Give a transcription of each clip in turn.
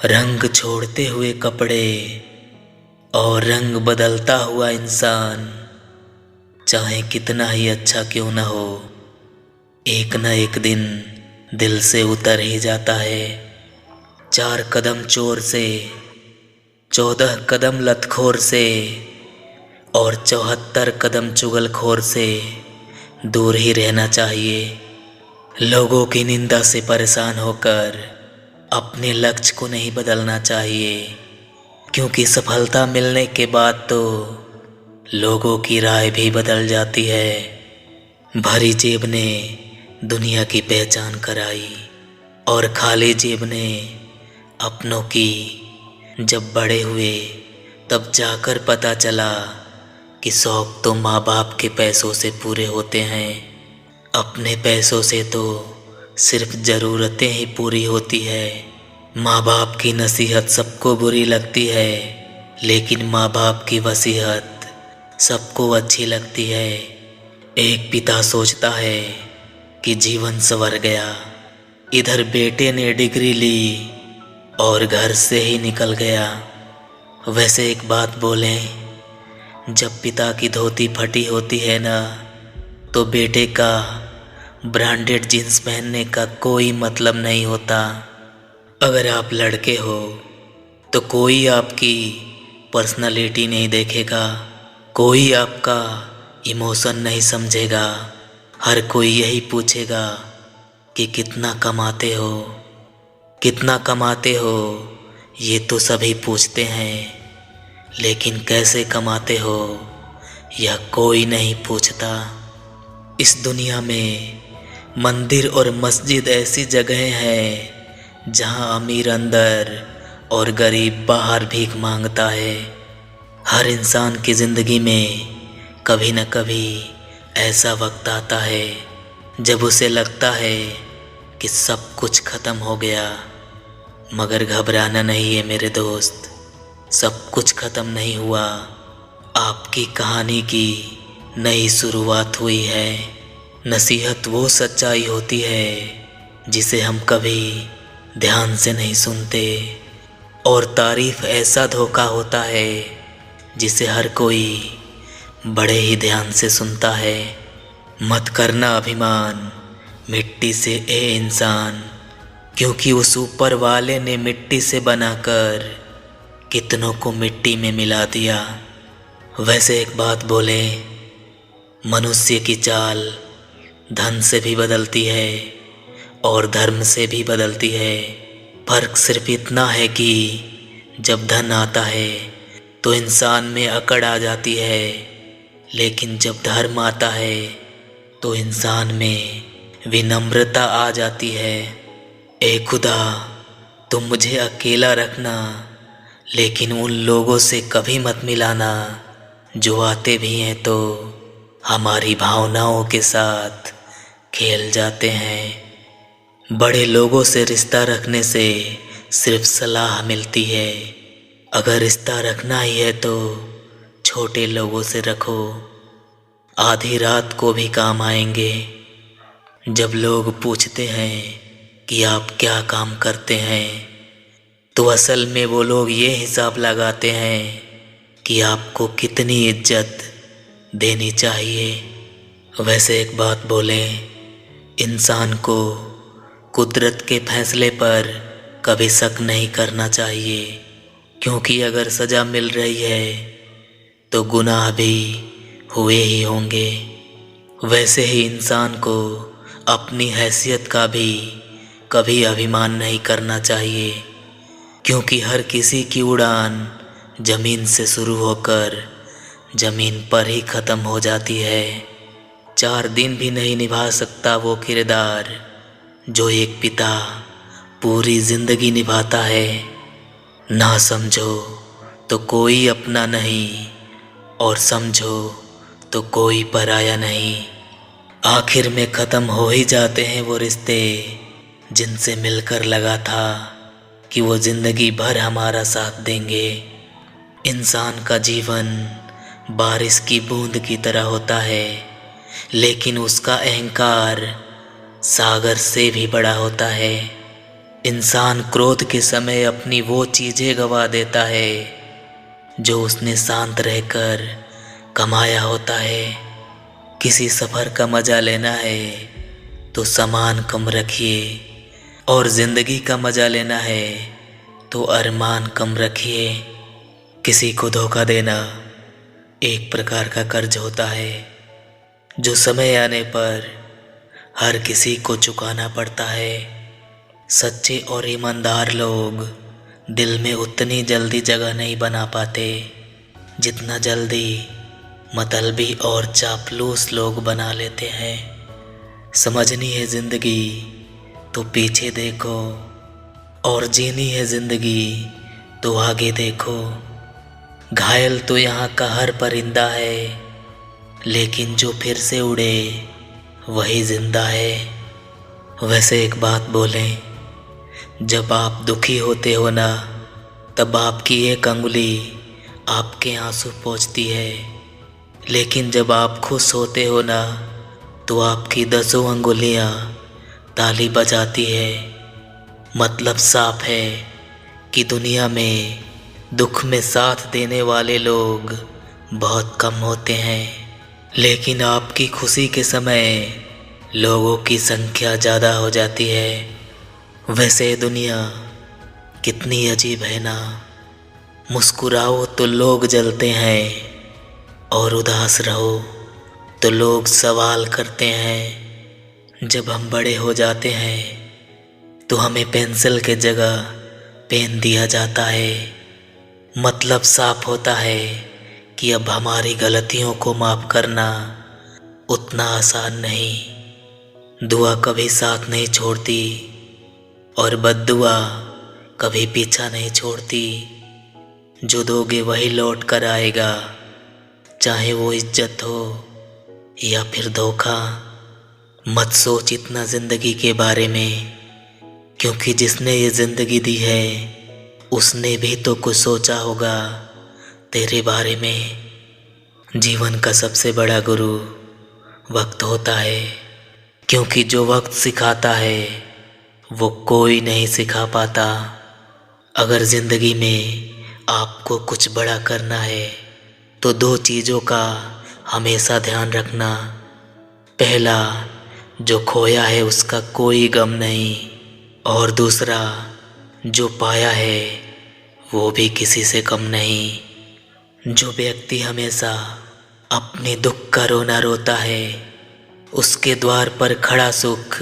रंग छोड़ते हुए कपड़े और रंग बदलता हुआ इंसान, चाहे कितना ही अच्छा क्यों न हो, एक न एक दिन दिल से उतर ही जाता है। 4 कदम चोर से, 14 कदम लतखोर से और 74 कदम चुगलखोर से दूर ही रहना चाहिए। लोगों की निंदा से परेशान होकर अपने लक्ष्य को नहीं बदलना चाहिए, क्योंकि सफलता मिलने के बाद तो लोगों की राय भी बदल जाती है। भरी जेब ने दुनिया की पहचान कराई और खाली जेब ने अपनों की। जब बड़े हुए तब जाकर पता चला कि शौक तो माँ बाप के पैसों से पूरे होते हैं। अपने पैसों से तो सिर्फ ज़रूरतें ही पूरी होती है। माँ बाप की नसीहत सबको बुरी लगती है, लेकिन माँ बाप की वसीयत सबको अच्छी लगती है। एक पिता सोचता है कि जीवन संवर गया, इधर बेटे ने डिग्री ली और घर से ही निकल गया। वैसे एक बात बोलें, जब पिता की धोती फटी होती है ना, तो बेटे का ब्रांडेड जीन्स पहनने का कोई मतलब नहीं होता। अगर आप लड़के हो तो कोई आपकी पर्सनालिटी नहीं देखेगा, कोई आपका इमोशन नहीं समझेगा। हर कोई यही पूछेगा कि कितना कमाते हो, कितना कमाते हो। ये तो सभी पूछते हैं, लेकिन कैसे कमाते हो यह कोई नहीं पूछता। इस दुनिया में मंदिर और मस्जिद ऐसी जगहें हैं जहां अमीर अंदर और गरीब बाहर भीख मांगता है। हर इंसान की ज़िंदगी में कभी न कभी ऐसा वक्त आता है जब उसे लगता है कि सब कुछ ख़त्म हो गया। मगर घबराना नहीं है मेरे दोस्त, सब कुछ ख़त्म नहीं हुआ। आपकी कहानी की नई शुरुआत हुई है। नसीहत वो सच्चाई होती है जिसे हम कभी ध्यान से नहीं सुनते, और तारीफ ऐसा धोखा होता है जिसे हर कोई बड़े ही ध्यान से सुनता है। मत करना अभिमान मिट्टी से ए इंसान, क्योंकि उस ऊपर वाले ने मिट्टी से बनाकर कितनों को मिट्टी में मिला दिया। वैसे एक बात बोले, मनुष्य की चाल धन से भी बदलती है और धर्म से भी बदलती है। फर्क सिर्फ इतना है कि जब धन आता है तो इंसान में अकड़ आ जाती है, लेकिन जब धर्म आता है तो इंसान में विनम्रता आ जाती है। ए खुदा, तुम मुझे अकेला रखना, लेकिन उन लोगों से कभी मत मिलाना जो आते भी हैं तो हमारी भावनाओं के साथ खेल जाते हैं। बड़े लोगों से रिश्ता रखने से सिर्फ सलाह मिलती है। अगर रिश्ता रखना ही है तो छोटे लोगों से रखो, आधी रात को भी काम आएंगे। जब लोग पूछते हैं कि आप क्या काम करते हैं, तो असल में वो लोग ये हिसाब लगाते हैं कि आपको कितनी इज्जत देनी चाहिए। वैसे एक बात बोलें, इंसान को कुदरत के फैसले पर कभी शक नहीं करना चाहिए, क्योंकि अगर सज़ा मिल रही है तो गुनाह भी हुए ही होंगे। वैसे ही इंसान को अपनी हैसियत का भी कभी अभिमान नहीं करना चाहिए, क्योंकि हर किसी की उड़ान ज़मीन से शुरू होकर ज़मीन पर ही ख़त्म हो जाती है। 4 दिन भी नहीं निभा सकता वो किरदार जो एक पिता पूरी ज़िंदगी निभाता है। ना समझो तो कोई अपना नहीं, और समझो तो कोई पराया नहीं। आखिर में ख़त्म हो ही जाते हैं वो रिश्ते जिनसे मिलकर लगा था कि वो ज़िंदगी भर हमारा साथ देंगे। इंसान का जीवन बारिश की बूंद की तरह होता है, लेकिन उसका अहंकार सागर से भी बड़ा होता है। इंसान क्रोध के समय अपनी वो चीज़ें गवा देता है जो उसने शांत रहकर कमाया होता है। किसी सफ़र का मज़ा लेना है तो सामान कम रखिए, और ज़िंदगी का मज़ा लेना है तो अरमान कम रखिए। किसी को धोखा देना एक प्रकार का कर्ज होता है जो समय आने पर हर किसी को चुकाना पड़ता है। सच्चे और ईमानदार लोग दिल में उतनी जल्दी जगह नहीं बना पाते जितना जल्दी मतलबी और चापलूस लोग बना लेते हैं। समझनी है ज़िंदगी तो पीछे देखो, और जीनी है ज़िंदगी तो आगे देखो। घायल तो यहाँ का हर परिंदा है, लेकिन जो फिर से उड़े वही जिंदा है। वैसे एक बात बोलें, जब आप दुखी होते हो ना, तब आपकी एक अंगुली आपके आंसू पोंछती है, लेकिन जब आप खुश होते हो ना, तो आपकी 10 अंगुलियां ताली बजाती है। मतलब साफ है कि दुनिया में दुख में साथ देने वाले लोग बहुत कम होते हैं, लेकिन आपकी खुशी के समय लोगों की संख्या ज़्यादा हो जाती है। वैसे दुनिया कितनी अजीब है ना, मुस्कुराओ तो लोग जलते हैं, और उदास रहो तो लोग सवाल करते हैं। जब हम बड़े हो जाते हैं तो हमें पेंसिल के जगह पेन दिया जाता है। मतलब साफ होता है कि अब हमारी गलतियों को माफ़ करना उतना आसान नहीं। दुआ कभी साथ नहीं छोड़ती, और बद्दुआ कभी पीछा नहीं छोड़ती। जो दोगे वही लौट कर आएगा, चाहे वो इज्जत हो या फिर धोखा। मत सोच इतना ज़िंदगी के बारे में, क्योंकि जिसने ये ज़िंदगी दी है उसने भी तो कुछ सोचा होगा तेरे बारे में। जीवन का सबसे बड़ा गुरु वक्त होता है, क्योंकि जो वक्त सिखाता है वो कोई नहीं सिखा पाता। अगर ज़िंदगी में आपको कुछ बड़ा करना है तो 2 चीज़ों का हमेशा ध्यान रखना। पहला, जो खोया है उसका कोई गम नहीं, और दूसरा, जो पाया है वो भी किसी से कम नहीं। जो व्यक्ति हमेशा अपने दुख का रोना रोता है, उसके द्वार पर खड़ा सुख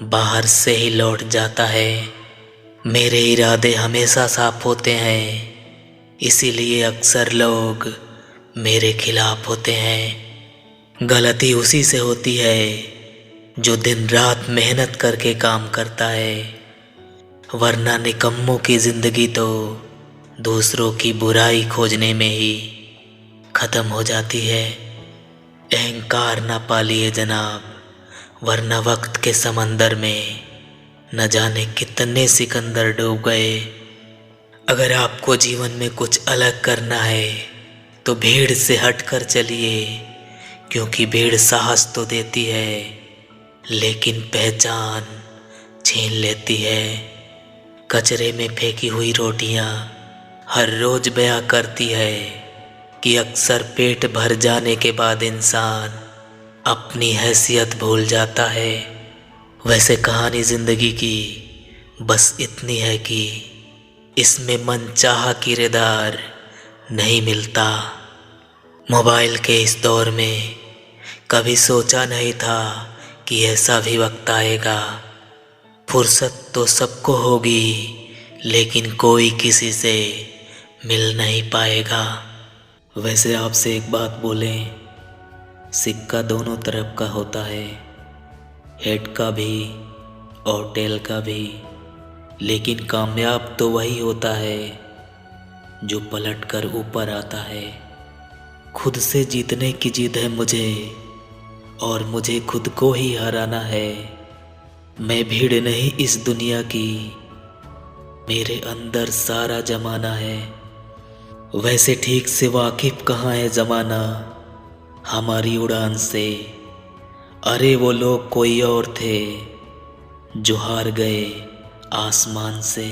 बाहर से ही लौट जाता है। मेरे इरादे हमेशा साफ होते हैं, इसीलिए अक्सर लोग मेरे खिलाफ होते हैं। गलती उसी से होती है जो दिन रात मेहनत करके काम करता है, वरना निकम्मों की ज़िंदगी तो दूसरों की बुराई खोजने में ही ख़त्म हो जाती है। अहंकार ना पालिए जनाब, वरना वक्त के समंदर में न जाने कितने सिकंदर डूब गए। अगर आपको जीवन में कुछ अलग करना है तो भीड़ से हटकर चलिए, क्योंकि भीड़ साहस तो देती है लेकिन पहचान छीन लेती है। कचरे में फेंकी हुई रोटियां हर रोज बयां करती है कि अक्सर पेट भर जाने के बाद इंसान अपनी हैसियत भूल जाता है। वैसे कहानी ज़िंदगी की बस इतनी है कि इसमें मनचाहा किरदार नहीं मिलता। मोबाइल के इस दौर में कभी सोचा नहीं था कि ऐसा भी वक्त आएगा। फुर्सत तो सबको होगी, लेकिन कोई किसी से मिल नहीं पाएगा। वैसे आपसे एक बात बोलें, सिक्का दोनों तरफ का होता है, हेड का भी और टेल का भी, लेकिन कामयाब तो वही होता है जो पलट कर ऊपर आता है। खुद से जीतने की जिद है मुझे, और मुझे खुद को ही हराना है। मैं भीड़ नहीं इस दुनिया की, मेरे अंदर सारा जमाना है। वैसे ठीक से वाकिफ कहाँ है ज़माना हमारी उड़ान से। अरे वो लोग कोई और थे जो हार गए आसमान से